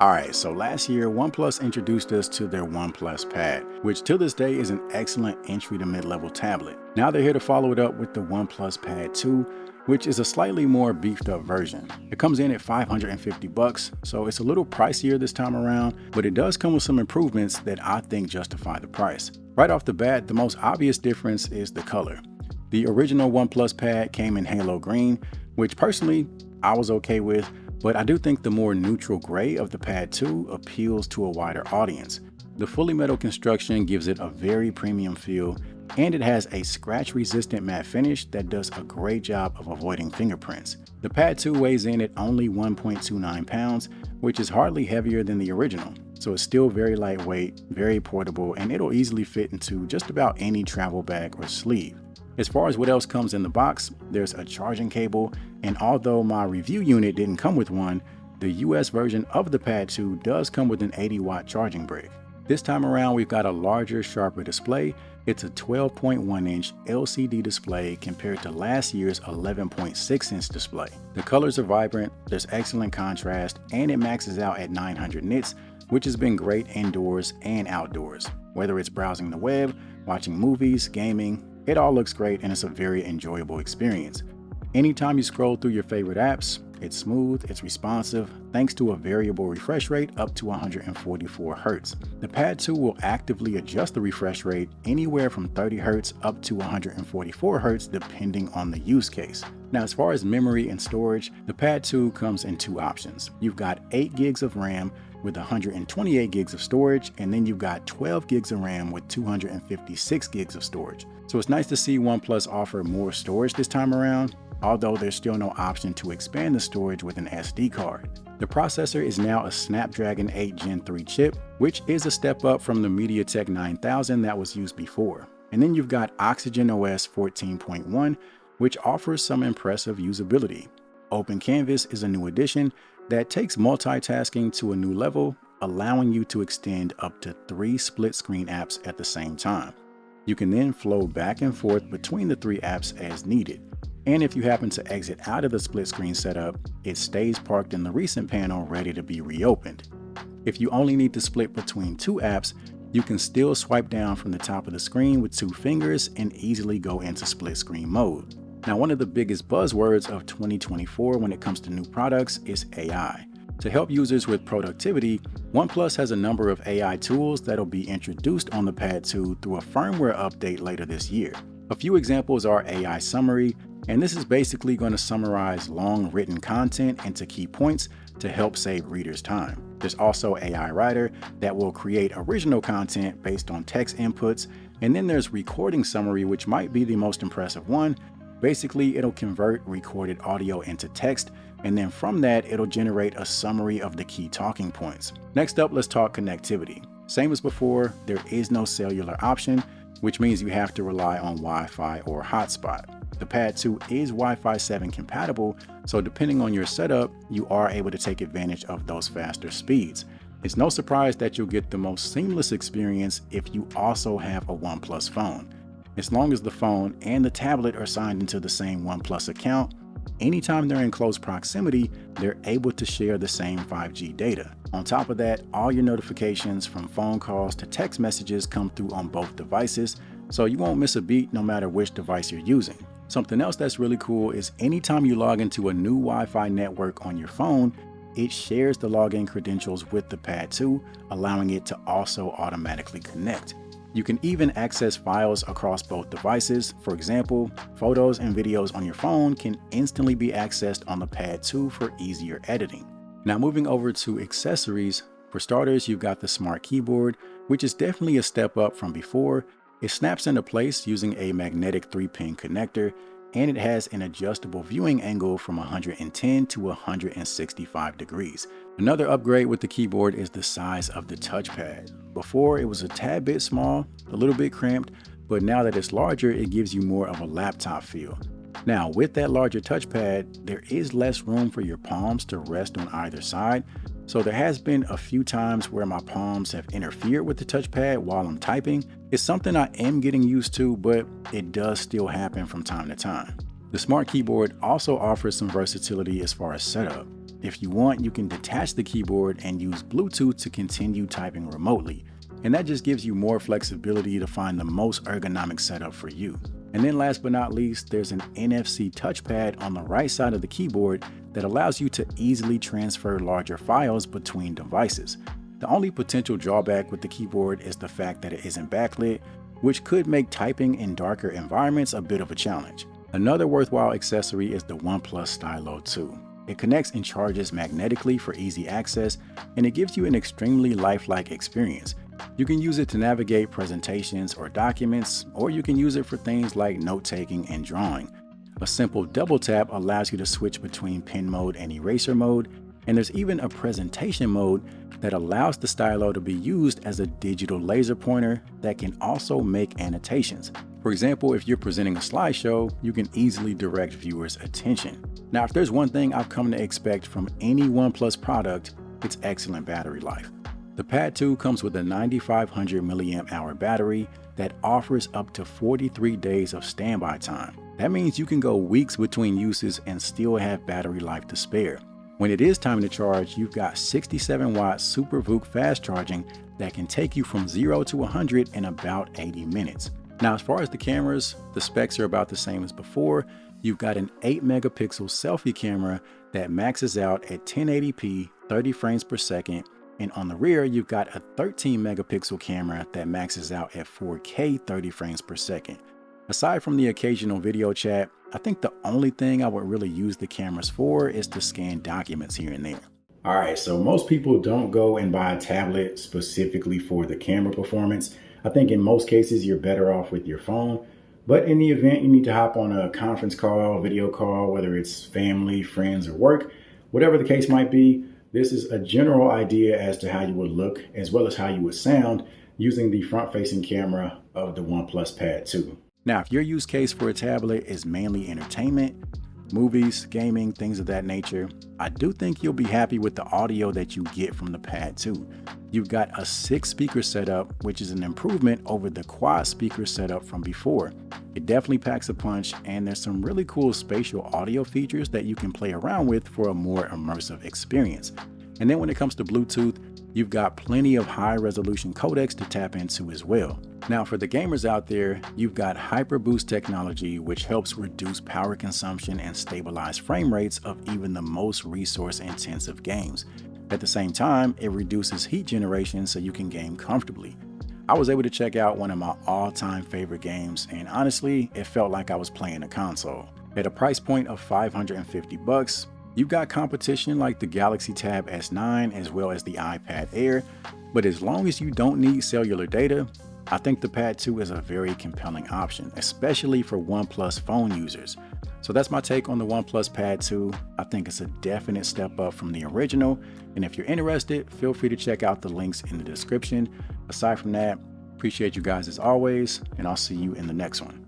Alright, so last year, OnePlus introduced us to their Oneplus Pad, which to this day is an excellent entry to mid-level tablet. Now they're here to follow it up with the OnePlus Pad 2, which is a slightly more beefed up version. It comes in at $550, so it's a little pricier this time around, but it does come with some improvements that I think justify the price. Right off the bat, the most obvious difference is the color. The original OnePlus Pad came in Halo Green, which personally I was okay with, but I do think the more neutral gray of the Pad 2 appeals to a wider audience. The fully metal construction gives it a very premium feel, and it has a scratch-resistant matte finish that does a great job of avoiding fingerprints. The Pad 2 weighs in at only 1.29 pounds, which is hardly heavier than the original, so it's still very lightweight, very portable, and it'll easily fit into just about any travel bag or sleeve. As far as what else comes in the box, there's a charging cable, and although my review unit didn't come with one, the US version of the Pad 2 does come with an 80-watt charging brick. This time around, we've got a larger, sharper display. It's a 12.1-inch LCD display compared to last year's 11.6-inch display. The colors are vibrant, there's excellent contrast, and it maxes out at 900 nits, which has been great indoors and outdoors. Whether it's browsing the web, watching movies, gaming, it all looks great and it's a very enjoyable experience. Anytime you scroll through your favorite apps, it's smooth, it's responsive, thanks to a variable refresh rate up to 144 Hz. The Pad 2 will actively adjust the refresh rate anywhere from 30 Hz up to 144 Hz depending on the use case. Now, as far as memory and storage, the Pad 2 comes in two options. You've got 8 gigs of RAM with 128 gigs of storage, and then you've got 12 gigs of RAM with 256 gigs of storage. So it's nice to see OnePlus offer more storage this time around, although there's still no option to expand the storage with an SD card. The processor is now a Snapdragon 8 Gen 3 chip, which is a step up from the MediaTek 9000 that was used before. And then you've got Oxygen OS 14.1, which offers some impressive usability. Open Canvas is a new addition that takes multitasking to a new level, allowing you to extend up to 3 split-screen apps at the same time. You can then flow back and forth between the 3 apps as needed. And if you happen to exit out of the split-screen setup, it stays parked in the recent panel ready to be reopened. If you only need to split between 2 apps, you can still swipe down from the top of the screen with 2 fingers and easily go into split-screen mode. Now, one of the biggest buzzwords of 2024 when it comes to new products is AI. To help users with productivity, OnePlus has a number of AI tools that'll be introduced on the Pad 2 through a firmware update later this year. A few examples are AI Summary, and this is basically going to summarize long written content into key points to help save readers time. There's also AI Writer that will create original content based on text inputs, and then there's Recording Summary, which might be the most impressive one. Basically, it'll convert recorded audio into text, and then from that, it'll generate a summary of the key talking points. Next up, let's talk connectivity. Same as before, there is no cellular option, which means you have to rely on Wi-Fi or hotspot. The Pad 2 is Wi-Fi 7 compatible, so depending on your setup, you are able to take advantage of those faster speeds. It's no surprise that you'll get the most seamless experience if you also have a OnePlus phone. As long as the phone and the tablet are signed into the same OnePlus account, anytime they're in close proximity, they're able to share the same 5G data. On top of that, all your notifications from phone calls to text messages come through on both devices, so you won't miss a beat no matter which device you're using. Something else that's really cool is anytime you log into a new Wi-Fi network on your phone, it shares the login credentials with the Pad 2, allowing it to also automatically connect. You can even access files across both devices. For example, photos and videos on your phone can instantly be accessed on the Pad 2 for easier editing. Now moving over to accessories, for starters, you've got the Smart Keyboard, which is definitely a step up from before. It snaps into place using a magnetic 3-pin connector, and it has an adjustable viewing angle from 110 to 165 degrees. Another upgrade with the keyboard is the size of the touchpad. Before, it was a tad bit small, a little bit cramped, but now that it's larger, it gives you more of a laptop feel. Now, with that larger touchpad, there is less room for your palms to rest on either side, so there has been a few times where my palms have interfered with the touchpad while I'm typing. It's something I am getting used to, but it does still happen from time to time. The Smart Keyboard also offers some versatility as far as setup. If you want, you can detach the keyboard and use Bluetooth to continue typing remotely. And that just gives you more flexibility to find the most ergonomic setup for you. And then last but not least, there's an NFC touchpad on the right side of the keyboard that allows you to easily transfer larger files between devices. The only potential drawback with the keyboard is the fact that it isn't backlit, which could make typing in darker environments a bit of a challenge. Another worthwhile accessory is the Oneplus Stylo 2. It connects and charges magnetically for easy access, and it gives you an extremely lifelike experience. You can use it to navigate presentations or documents, or you can use it for things like note-taking and drawing. A simple double tap allows you to switch between pen mode and eraser mode, and there's even a presentation mode that allows the stylo to be used as a digital laser pointer that can also make annotations. For example, if you're presenting a slideshow, you can easily direct viewers' attention. Now, if there's one thing I've come to expect from any OnePlus product, it's excellent battery life. The Pad 2 comes with a 9500 mAh battery that offers up to 43 days of standby time. That means you can go weeks between uses and still have battery life to spare. When it is time to charge, you've got 67 watt Super VOOC fast charging that can take you from 0 to 100 in about 80 minutes. Now, as far as the cameras, the specs are about the same as before. You've got an 8 megapixel selfie camera that maxes out at 1080p, 30 frames per second. And on the rear, you've got a 13 megapixel camera that maxes out at 4K 30 frames per second. Aside from the occasional video chat, I think the only thing I would really use the cameras for is to scan documents here and there. All right, so most people don't go and buy a tablet specifically for the camera performance. I think in most cases, you're better off with your phone. But in the event you need to hop on a conference call, video call, whether it's family, friends, or work, whatever the case might be, this is a general idea as to how you would look as well as how you would sound using the front-facing camera of the OnePlus Pad 2. Now, if your use case for a tablet is mainly entertainment, movies, gaming, things of that nature, I do think you'll be happy with the audio that you get from the Pad 2. You've got a 6-speaker setup, which is an improvement over the quad speaker setup from before. It definitely packs a punch, and there's some really cool spatial audio features that you can play around with for a more immersive experience. And then when it comes to Bluetooth, you've got plenty of high-resolution codecs to tap into as well. Now, for the gamers out there, you've got HyperBoost technology, which helps reduce power consumption and stabilize frame rates of even the most resource-intensive games. At the same time, it reduces heat generation so you can game comfortably. I was able to check out one of my all-time favorite games, and honestly, it felt like I was playing a console. At a price point of $550, you've got competition like the Galaxy Tab S9 as well as the iPad Air, but as long as you don't need cellular data, I think the Pad 2 is a very compelling option, especially for OnePlus phone users. So that's my take on the OnePlus Pad 2. I think it's a definite step up from the original, and if you're interested, feel free to check out the links in the description. Aside from that, appreciate you guys as always, and I'll see you in the next one.